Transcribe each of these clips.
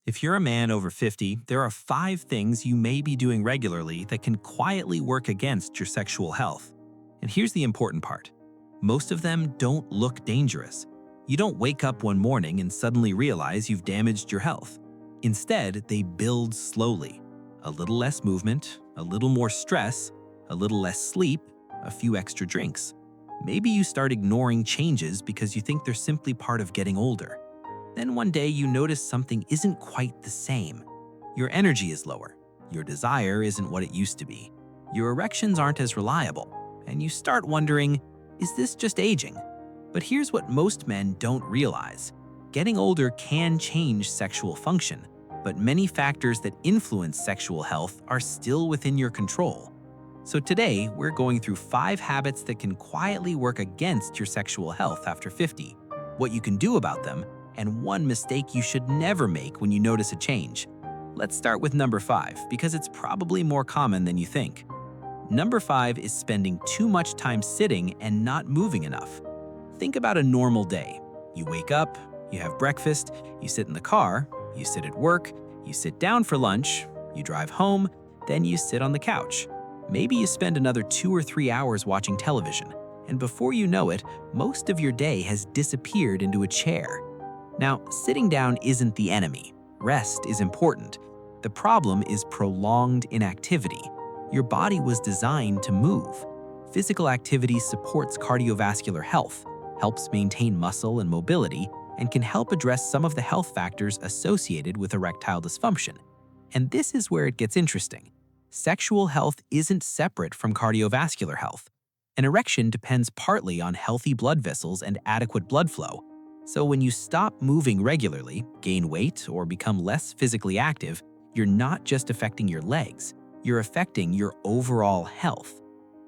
If you're a man over 50, there are 5 things you may be doing regularly that can quietly work against your sexual health. And here's the important part. Most of them don't look dangerous. You don't wake up one morning and suddenly realize you've damaged your health. Instead, they build slowly. A little less movement, a little more stress, a little less sleep, a few extra drinks. Maybe you start ignoring changes because you think they're simply part of getting older. Then one day you notice something isn't quite the same. Your energy is lower. Your desire isn't what it used to be. Your erections aren't as reliable. And you start wondering, is this just aging? But here's what most men don't realize. Getting older can change sexual function, but many factors that influence sexual health are still within your control. So today, we're going through 5 habits that can quietly work against your sexual health after 50, what you can do about them, and one mistake you should never make when you notice a change. Let's start with number 5, because it's probably more common than you think. Number 5 is spending too much time sitting and not moving enough. Think about a normal day. You wake up, you have breakfast, you sit in the car, you sit at work, you sit down for lunch, you drive home, then you sit on the couch. Maybe you spend another 2 or 3 hours watching television, and before you know it, most of your day has disappeared into a chair. Now, sitting down isn't the enemy. Rest is important. The problem is prolonged inactivity. Your body was designed to move. Physical activity supports cardiovascular health, helps maintain muscle and mobility, and can help address some of the health factors associated with erectile dysfunction. And this is where it gets interesting. Sexual health isn't separate from cardiovascular health. An erection depends partly on healthy blood vessels and adequate blood flow. So when you stop moving regularly, gain weight, or become less physically active, you're not just affecting your legs, you're affecting your overall health.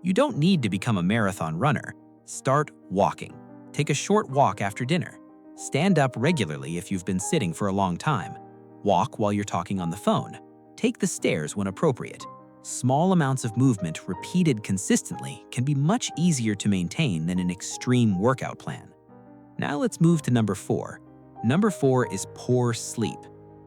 You don't need to become a marathon runner. Start walking. Take a short walk after dinner. Stand up regularly if you've been sitting for a long time. Walk while you're talking on the phone. Take the stairs when appropriate. Small amounts of movement repeated consistently can be much easier to maintain than an extreme workout plan. Now let's move to number 4. Number 4 is poor sleep,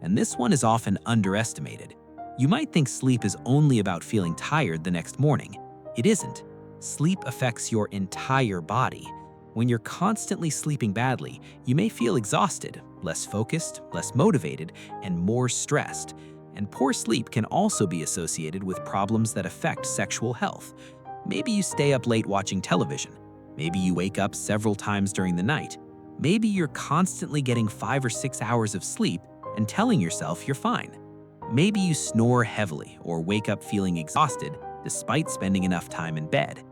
and this one is often underestimated. You might think sleep is only about feeling tired the next morning. It isn't. Sleep affects your entire body. When you're constantly sleeping badly, you may feel exhausted, less focused, less motivated, and more stressed. And poor sleep can also be associated with problems that affect sexual health. Maybe you stay up late watching television. Maybe you wake up several times during the night. Maybe you're constantly getting 5 or 6 hours of sleep and telling yourself you're fine. Maybe you snore heavily or wake up feeling exhausted despite spending enough time in bed.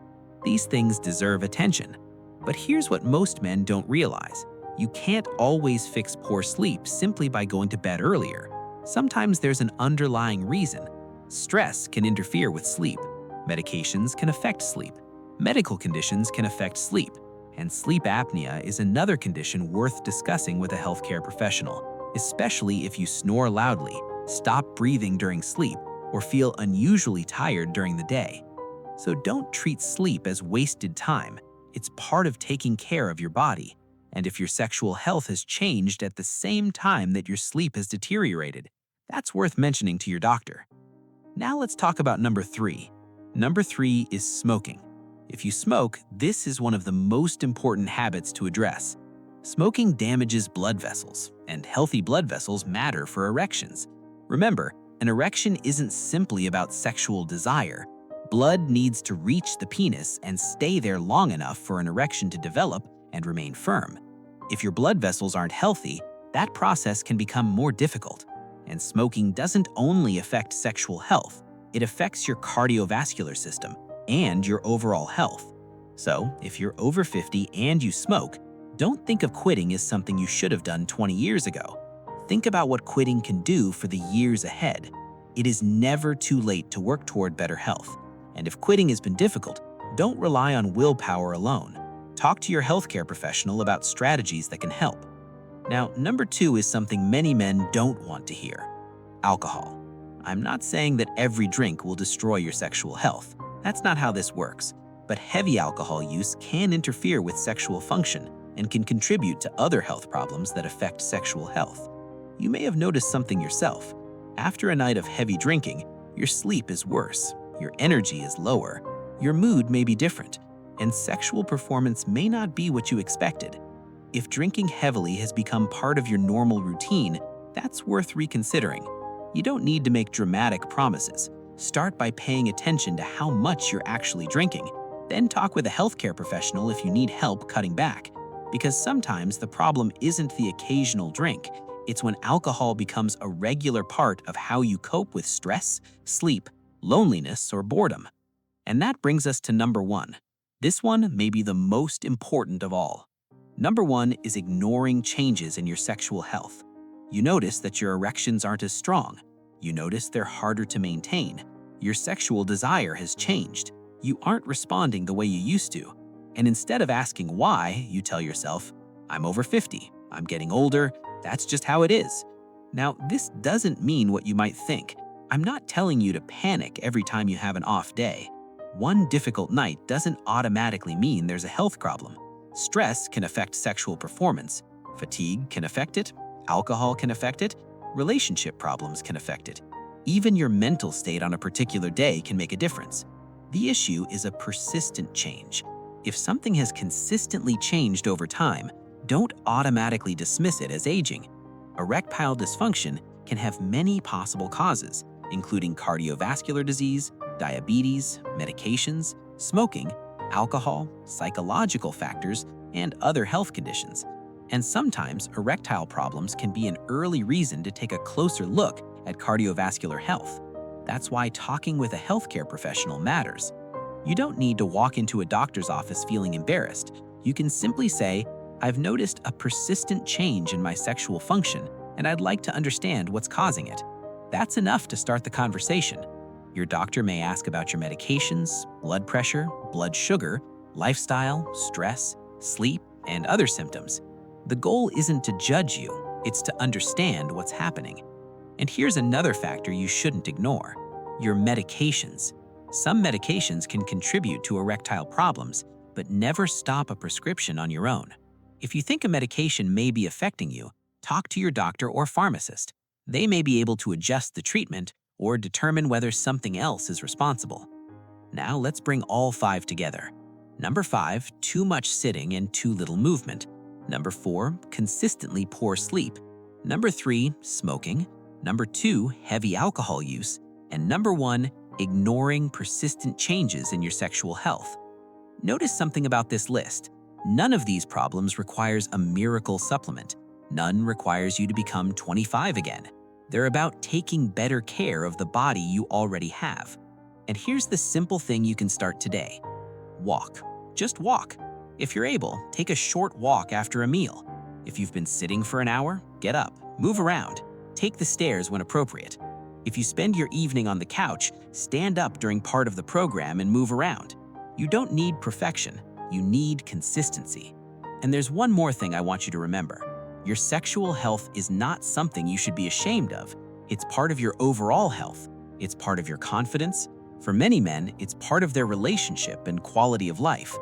These things deserve attention. But here's what most men don't realize. You can't always fix poor sleep simply by going to bed earlier. Sometimes there's an underlying reason. Stress can interfere with sleep. Medications can affect sleep. Medical conditions can affect sleep, and sleep apnea is another condition worth discussing with a healthcare professional, especially if you snore loudly, stop breathing during sleep, or feel unusually tired during the day. So don't treat sleep as wasted time. It's part of taking care of your body. And if your sexual health has changed at the same time that your sleep has deteriorated, that's worth mentioning to your doctor. Now let's talk about number 3. Number 3 is smoking. If you smoke, this is one of the most important habits to address. Smoking damages blood vessels, and healthy blood vessels matter for erections. Remember, an erection isn't simply about sexual desire. Blood needs to reach the penis and stay there long enough for an erection to develop and remain firm. If your blood vessels aren't healthy, that process can become more difficult. And smoking doesn't only affect sexual health, it affects your cardiovascular system and your overall health. So, if you're over 50 and you smoke, don't think of quitting as something you should have done 20 years ago. Think about what quitting can do for the years ahead. It is never too late to work toward better health. And if quitting has been difficult, don't rely on willpower alone. Talk to your healthcare professional about strategies that can help. Now, number 2 is something many men don't want to hear: alcohol. I'm not saying that every drink will destroy your sexual health. That's not how this works. But heavy alcohol use can interfere with sexual function and can contribute to other health problems that affect sexual health. You may have noticed something yourself. After a night of heavy drinking, your sleep is worse, your energy is lower, your mood may be different, and sexual performance may not be what you expected. If drinking heavily has become part of your normal routine, that's worth reconsidering. You don't need to make dramatic promises. Start by paying attention to how much you're actually drinking. Then talk with a healthcare professional if you need help cutting back. Because sometimes the problem isn't the occasional drink, it's when alcohol becomes a regular part of how you cope with stress, sleep, loneliness, or boredom. And that brings us to number 1. This one may be the most important of all. Number 1 is ignoring changes in your sexual health. You notice that your erections aren't as strong. You notice they're harder to maintain. Your sexual desire has changed. You aren't responding the way you used to. And instead of asking why, you tell yourself, I'm over 50, I'm getting older, that's just how it is. Now, this doesn't mean what you might think. I'm not telling you to panic every time you have an off day. One difficult night doesn't automatically mean there's a health problem. Stress can affect sexual performance. Fatigue can affect it. Alcohol can affect it. Relationship problems can affect it. Even your mental state on a particular day can make a difference. The issue is a persistent change. If something has consistently changed over time, don't automatically dismiss it as aging. Erectile dysfunction can have many possible causes, including cardiovascular disease, diabetes, medications, smoking, alcohol, psychological factors, and other health conditions. And sometimes erectile problems can be an early reason to take a closer look at cardiovascular health. That's why talking with a healthcare professional matters. You don't need to walk into a doctor's office feeling embarrassed. You can simply say, I've noticed a persistent change in my sexual function, and I'd like to understand what's causing it. That's enough to start the conversation. Your doctor may ask about your medications, blood pressure, blood sugar, lifestyle, stress, sleep, and other symptoms. The goal isn't to judge you, it's to understand what's happening. And here's another factor you shouldn't ignore: your medications. Some medications can contribute to erectile problems, but never stop a prescription on your own. If you think a medication may be affecting you, talk to your doctor or pharmacist. They may be able to adjust the treatment or determine whether something else is responsible. Now let's bring all 5 together. Number 5, too much sitting and too little movement. Number 4, consistently poor sleep. Number 3, smoking. Number 2, heavy alcohol use. And number 1, ignoring persistent changes in your sexual health. Notice something about this list. None of these problems requires a miracle supplement. None requires you to become 25 again. They're about taking better care of the body you already have. And here's the simple thing you can start today. Walk. Just walk. If you're able, take a short walk after a meal. If you've been sitting for an hour, get up, move around, take the stairs when appropriate. If you spend your evening on the couch, stand up during part of the program and move around. You don't need perfection, you need consistency. And there's one more thing I want you to remember. Your sexual health is not something you should be ashamed of. It's part of your overall health. It's part of your confidence. For many men, it's part of their relationship and quality of life.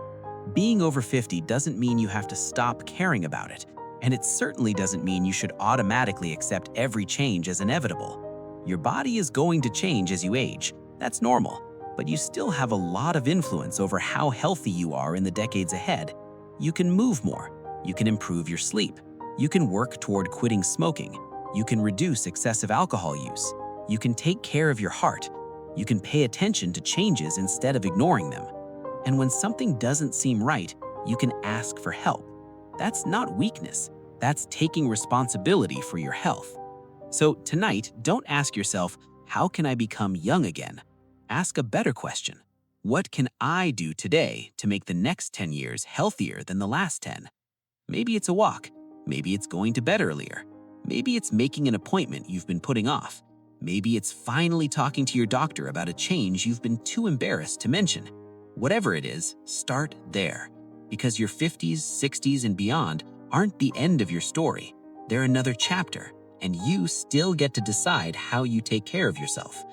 Being over 50 doesn't mean you have to stop caring about it. And it certainly doesn't mean you should automatically accept every change as inevitable. Your body is going to change as you age. That's normal. But you still have a lot of influence over how healthy you are in the decades ahead. You can move more. You can improve your sleep. You can work toward quitting smoking. You can reduce excessive alcohol use. You can take care of your heart. You can pay attention to changes instead of ignoring them. And when something doesn't seem right, you can ask for help. That's not weakness. That's taking responsibility for your health. So tonight, don't ask yourself, how can I become young again? Ask a better question. What can I do today to make the next 10 years healthier than the last 10? Maybe it's a walk. Maybe it's going to bed earlier. Maybe it's making an appointment you've been putting off. Maybe it's finally talking to your doctor about a change you've been too embarrassed to mention. Whatever it is, start there. Because your 50s, 60s, and beyond aren't the end of your story. They're another chapter, and you still get to decide how you take care of yourself.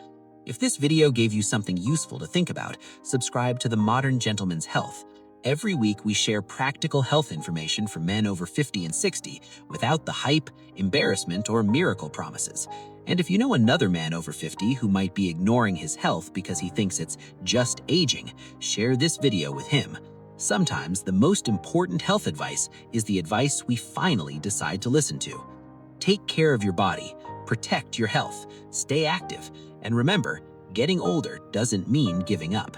If this video gave you something useful to think about, subscribe to The Modern Gentleman's Health. Every week, we share practical health information for men over 50 and 60 without the hype, embarrassment, or miracle promises. And if you know another man over 50 who might be ignoring his health because he thinks it's just aging, share this video with him. Sometimes the most important health advice is the advice we finally decide to listen to. Take care of your body, protect your health, stay active, and remember, getting older doesn't mean giving up.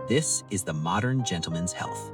This is the modern gentleman's health.